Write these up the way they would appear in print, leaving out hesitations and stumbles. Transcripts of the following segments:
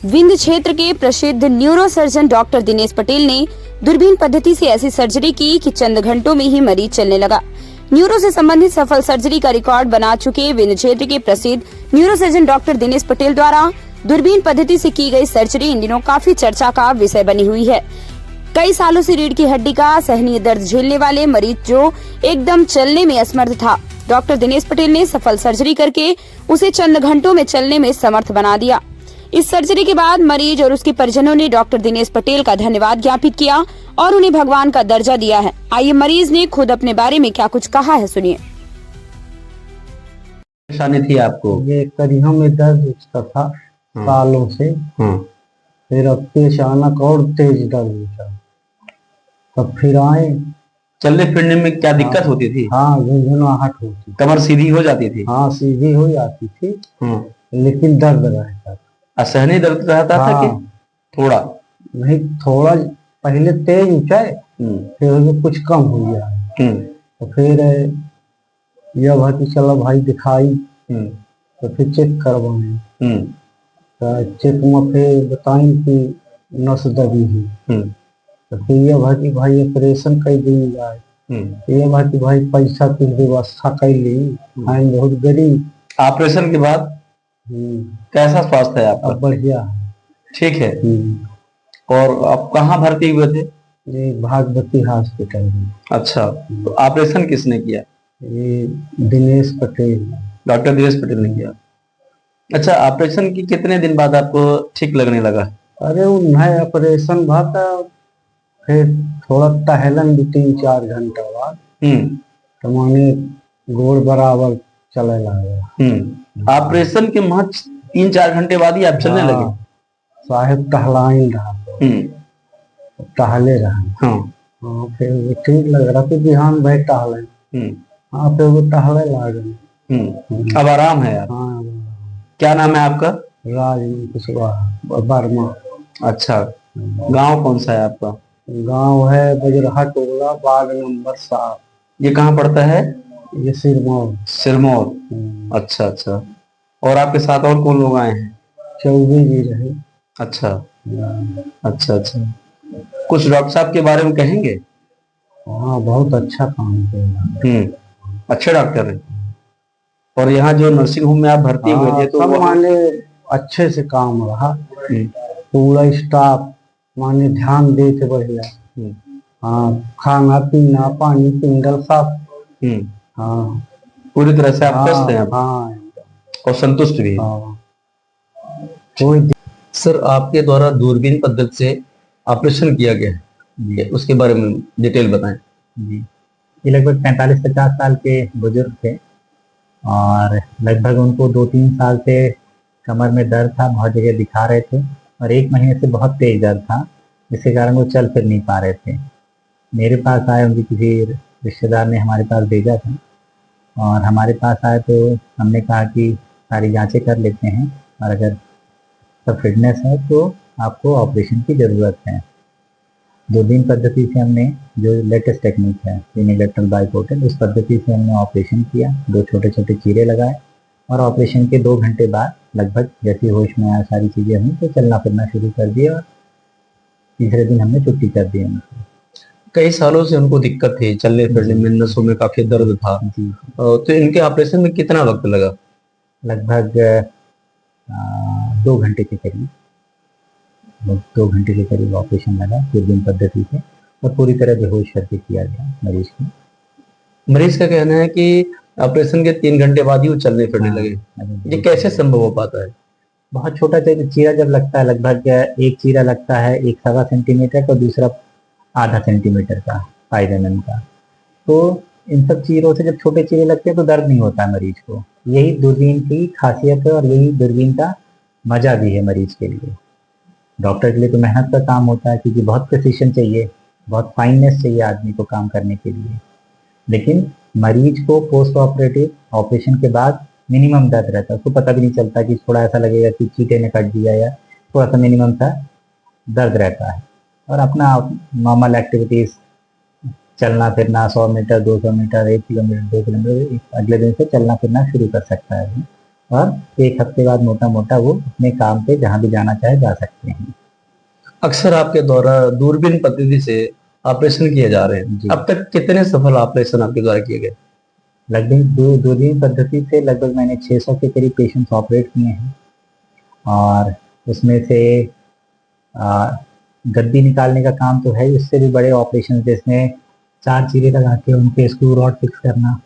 विंध्य क्षेत्र के प्रसिद्ध न्यूरोसर्जन डॉक्टर दिनेश पटेल ने दूरबीन पद्धति से ऐसी सर्जरी की कि चंद घंटों में ही मरीज चलने लगा। न्यूरो से संबंधित सफल सर्जरी का रिकॉर्ड बना चुके विंध्य क्षेत्र के प्रसिद्ध न्यूरोसर्जन डॉक्टर दिनेश पटेल द्वारा दूरबीन पद्धति से की गई सर्जरी इन दिनों काफी चर्चा का विषय बनी हुई है। कई सालों से रीढ़ की हड्डी का असहनीय दर्द झेलने वाले मरीज जो एकदम चलने में असमर्थ था, डॉक्टर दिनेश पटेल ने सफल सर्जरी करके उसे चंद घंटों में चलने में समर्थ बना दिया। इस सर्जरी के बाद मरीज और उसके परिजनों ने डॉक्टर दिनेश पटेल का धन्यवाद ज्ञापित किया और उन्हें भगवान का दर्जा दिया है। आइए मरीज ने खुद अपने बारे में क्या कुछ कहा है, सुनिए। परेशानी थी आपको? ये करियों में दर्द उठता था सालों से। फिर अब अचानक और तेज दर्द उठा, तब फिर आए। चलने फिरने में क्या दिक्कत होती थी? हाँ, झुंझुनाहट होती। कमर सीधी हो जाती थी? हाँ, सीधी हो जाती थी, लेकिन दर्द रहता था। असहनीय दर्द रहता था कि थोड़ा? नहीं, थोड़ा पहले तेज उठाए, फिर कुछ कम हो गया। तो फिर यह भाई चलो भाई दिखाई, तो फिर चेक करवाए। तो चेक में फिर बताई कि नस दबी है। तो फिर यह भाई ऑपरेशन कर दी जाए। ये भाई पैसा की व्यवस्था कर ली, बहुत गरीब। ऑपरेशन के बाद कैसा स्वास्थ्य है आपका? बढ़िया, ठीक है। और आप कहाँ भर्ती हुए थे? ये भागवती हॉस्पिटल में। अच्छा, तो ऑपरेशन किसने किया? ये दिनेश पटेल, डॉक्टर दिनेश पटेल ने किया। अच्छा, ऑपरेशन की कितने दिन बाद आपको ठीक लगने लगा? अरे उन्हें ऑपरेशन भाता, फिर थोड़ा टहलन भी 3-4 घंटा बाद, तो माने गोड़ बराबर चले लगा। ऑपरेशन के महज 3-4 घंटे बाद ही आप चलने लगे? साहेब टहलाइन रहा, टहले रहा। फिर ठीक लग रहा कि बिहान भाई टहले। हाँ, फिर वो टहले लगे। अब आराम है यार? हाँ। क्या नाम है आपका? कुशवाहा वर्मा। अच्छा, गांव कौन सा है आपका? गांव है बजरहा टोला, वार्ड नंबर 7। ये कहाँ पड़ता है? ये सिरमौर। सिरमौर। अच्छा अच्छा। और आपके साथ और कौन लोग आए हैं? चौबे जी रहे। अच्छा अच्छा अच्छा। कुछ डॉक्टर साहब के बारे में कहेंगे? हाँ, बहुत अच्छा काम किया। अच्छे डॉक्टर हैं। और यहाँ जो नर्सिंग होम में आप भर्ती हुए थे, तो सब माने अच्छे से काम रहा। पूरा स्टाफ माने ध्यान दे थे बढ़िया। हाँ, खाना पीना पानी पिंगल सब। हाँ, पूरी तरह से आप स्वस्थ हैं? हाँ, और संतुष्ट भी? कोई सर, आपके द्वारा दूरबीन पद्धति से ऑपरेशन किया गया है, उसके बारे में डिटेल बताएं। जी, ये लगभग 45-50 साल के बुजुर्ग थे और लगभग उनको 2-3 साल से कमर में दर्द था, बहुत जगह दिखा रहे थे और 1 महीने से बहुत तेज दर्द था, जिसके कारण वो चल फिर नहीं पा रहे थे। मेरे पास आए, उनकी किसी रिश्तेदार ने हमारे पास भेजा था और हमारे पास आए तो हमने कहा कि सारी जांचें कर लेते हैं और अगर सब फिटनेस है तो आपको ऑपरेशन की ज़रूरत है। दूरबीन पद्धति से हमने, जो लेटेस्ट टेक्निक है यूनिलैटरल बाइपोर्टल, उस पद्धति से हमने ऑपरेशन किया। 2 छोटे छोटे चीरे लगाए और ऑपरेशन के 2 घंटे बाद लगभग जैसे होश में आया, सारी चीज़ें हुई तो चलना फिरना शुरू कर दिया और तीसरे दिन हमने छुट्टी कर दी उनको। कई सालों से उनको दिक्कत थी, चलने फिरने में, नसों में काफी दर्द था। तो इनके ऑपरेशन में कितना वक्त लगा? लगभग 2 घंटे के करीब। 2 घंटे के करीब ऑपरेशन लगा दूरबीन पद्धति से और पूरी तरह बेहोश करके किया गया मरीज को। मरीज का कहना है कि ऑपरेशन के 3 घंटे बाद ही वो चलने फिरने लगे। ये कैसे संभव हो पाता है? बहुत छोटा चीरा जब लगता है, लगभग एक चीरा लगता है 1-1.25 सेंटीमीटर का, दूसरा आधा सेंटीमीटर का, 5 mm का। तो इन सब चीरों से जब छोटे चीरे लगते हैं तो दर्द नहीं होता मरीज को। यही दूरबीन की खासियत है और यही दूरबीन का मजा भी है मरीज के लिए। डॉक्टर के लिए तो मेहनत का काम होता है क्योंकि बहुत प्रिसीशन चाहिए, बहुत फाइननेस चाहिए आदमी को काम करने के लिए। लेकिन मरीज को पोस्ट ऑपरेटिव ऑपरेशन के बाद मिनिमम दर्द रहता है, उसको पता भी नहीं चलता कि थोड़ा ऐसा लगेगा कि चीटे ने काट दिया या थोड़ा सा मिनिमम सा दर्द रहता है। और अपना नॉर्मल एक्टिविटीज, चलना फिरना 100 मीटर, 200 मीटर, 1 किलोमीटर, 2 किलोमीटर, अगले दिन से चलना फिरना शुरू कर सकता है। और एक हफ्ते बाद मोटा मोटा वो अपने काम पे जहाँ भी जाना चाहे जा सकते हैं। अक्सर आपके द्वारा दूरबीन पद्धति से ऑपरेशन किए जा रहे हैं, जी। अब तक कितने सफल ऑपरेशन आपके द्वारा किए गए? लगभग दूरबीन पद्धति से लगभग मैंने 600 के करीब पेशेंट्स ऑपरेट किए हैं, और उसमें से गद्दी निकालने का काम तो है, उससे भी बड़े ऑपरेशन जिसमें 4 चीरे लगा के उनके स्क्रू रॉड फिक्स करना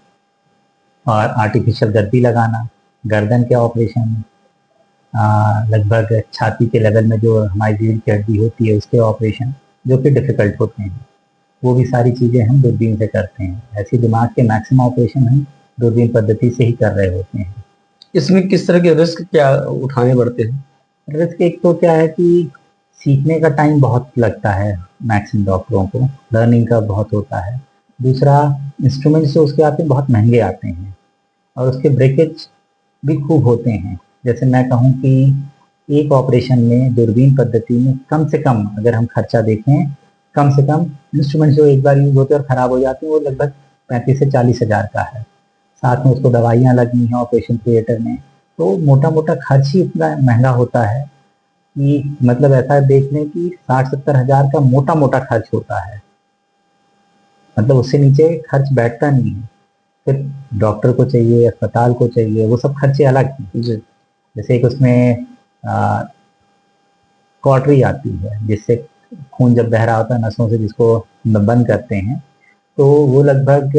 और आर्टिफिशियल गद्दी लगाना, गर्दन के ऑपरेशन, लगभग छाती के लेवल में जो हमारी रीढ़ की हड्डी होती है उसके ऑपरेशन जो कि डिफ़िकल्ट होते हैं, वो भी सारी चीज़ें हम दूरबीन से करते हैं। ऐसे दिमाग के मैक्सिमम ऑपरेशन हम दूरबीन पद्धति से ही कर रहे होते हैं। इसमें किस तरह के रिस्क क्या उठाने पड़ते हैं? रिस्क एक तो क्या है कि सीखने का टाइम बहुत लगता है, मैक्सिमम डॉक्टरों को लर्निंग का बहुत होता है। दूसरा, इंस्ट्रूमेंट्स जो उसके आते हैं बहुत महंगे आते हैं, और उसके ब्रेकेज भी खूब होते हैं। जैसे मैं कहूँ कि एक ऑपरेशन में दूरबीन पद्धति में कम से कम अगर हम खर्चा देखें, कम से कम इंस्ट्रूमेंट जो एक बार यूज होते हैं और ख़राब हो जाते हैं वो लगभग 35 से 40 हज़ार का है। साथ में उसको दवाइयाँ लगनी हैं ऑपरेशन थिएटर में, तो मोटा मोटा खर्च ही इतना महंगा होता है कि मतलब ऐसा देख लें कि 60-70 हज़ार का मोटा मोटा खर्च होता है, मतलब उससे नीचे खर्च बैठता नहीं है। फिर डॉक्टर को चाहिए, अस्पताल को चाहिए, वो सब खर्चे अलग हैं। जैसे एक उसमें कॉटरी आती है जिससे खून जब बह रहा होता है नसों से, जिसको बंद करते हैं, तो वो लगभग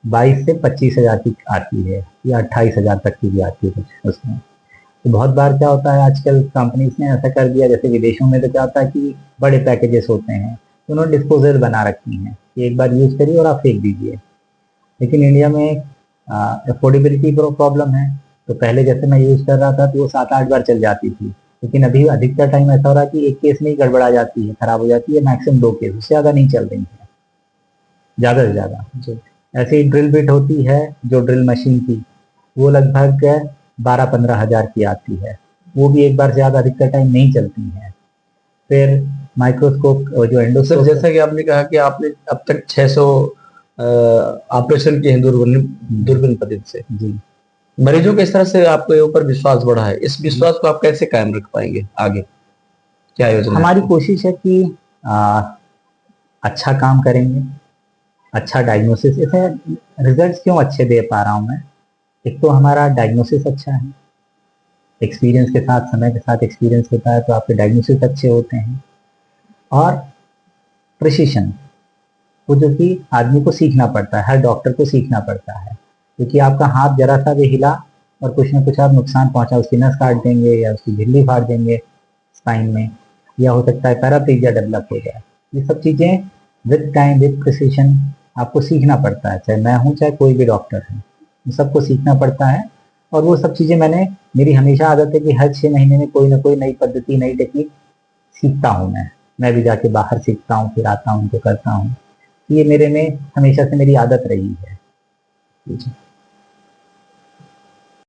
22 से 25 हज़ार की आती है, या 28 हज़ार तक की भी आती है कुछ उसमें। तो बहुत बार क्या होता है, आजकल कंपनीज ने ऐसा कर दिया, जैसे विदेशों में तो क्या होता है कि बड़े पैकेजेस होते हैं, तो उन्होंने डिस्पोजल बना रखी हैं कि एक बार यूज़ करिए और आप फेंक दीजिए। लेकिन इंडिया में अफोर्डेबिलिटी प्रॉब्लम है, तो पहले जैसे मैं यूज़ कर रहा था तो वो 7-8 बार चल जाती थी, लेकिन अभी अधिकतर टाइम ऐसा हो रहा है कि एक केस में ही गड़बड़ा जाती है, खराब हो जाती है, मैक्सिमम 2 केस, उससे ज़्यादा नहीं चल रही है, ज़्यादा से ज़्यादा। ऐसे ही ड्रिल बिट होती है जो ड्रिल मशीन की, वो लगभग 12-15 हज़ार की आती है, वो भी एक बार से ज़्यादा अधिकतर टाइम नहीं चलती है। फिर माइक्रोस्कोप जो सर, एंडोस्कोप, जैसा कि आपने कहा कि आपने अब तक 600 ऑपरेशन किए हैं दूरबीन पद्धति से, जी, मरीजों के इस तरह से आपके ऊपर विश्वास बढ़ा है, इस विश्वास को आप कैसे कायम रख पाएंगे आगे, क्या योजना है? हमारी कोशिश है कि अच्छा काम करेंगे, अच्छा डायग्नोसिस। इसे रिजल्ट्स क्यों अच्छे दे पा रहा हूँ मैं, एक तो हमारा डायग्नोसिस अच्छा है, एक्सपीरियंस के साथ, समय के साथ एक्सपीरियंस होता है तो आपके डायग्नोसिस अच्छे होते हैं, और प्रिसिशन, वो जो कि आदमी को सीखना पड़ता है, हर डॉक्टर को सीखना पड़ता है, क्योंकि आपका हाथ जरा सा भी हिला और कुछ ना कुछ आप नुकसान पहुंचा, उसकी नस काट देंगे या उसकी झिल्ली फाड़ देंगे स्पाइन में, या हो सकता है पैराप्लेजिया डेवलप हो जाए। ये सब चीज़ें विद टाइम, विद प्रिसिशन आपको सीखना पड़ता है, चाहे मैं हूँ चाहे कोई भी डॉक्टर है, सबको सीखना पड़ता है। और वो सब चीज़ें मेरी हमेशा आदत है कि हर 6 महीने में कोई ना कोई नई पद्धति, नई टेक्निक सीखता हूँ मैं भी जाके बाहर सीखता हूँ, फिर आता हूँ, उनको करता हूँ। ये मेरे में हमेशा से मेरी आदत रही है।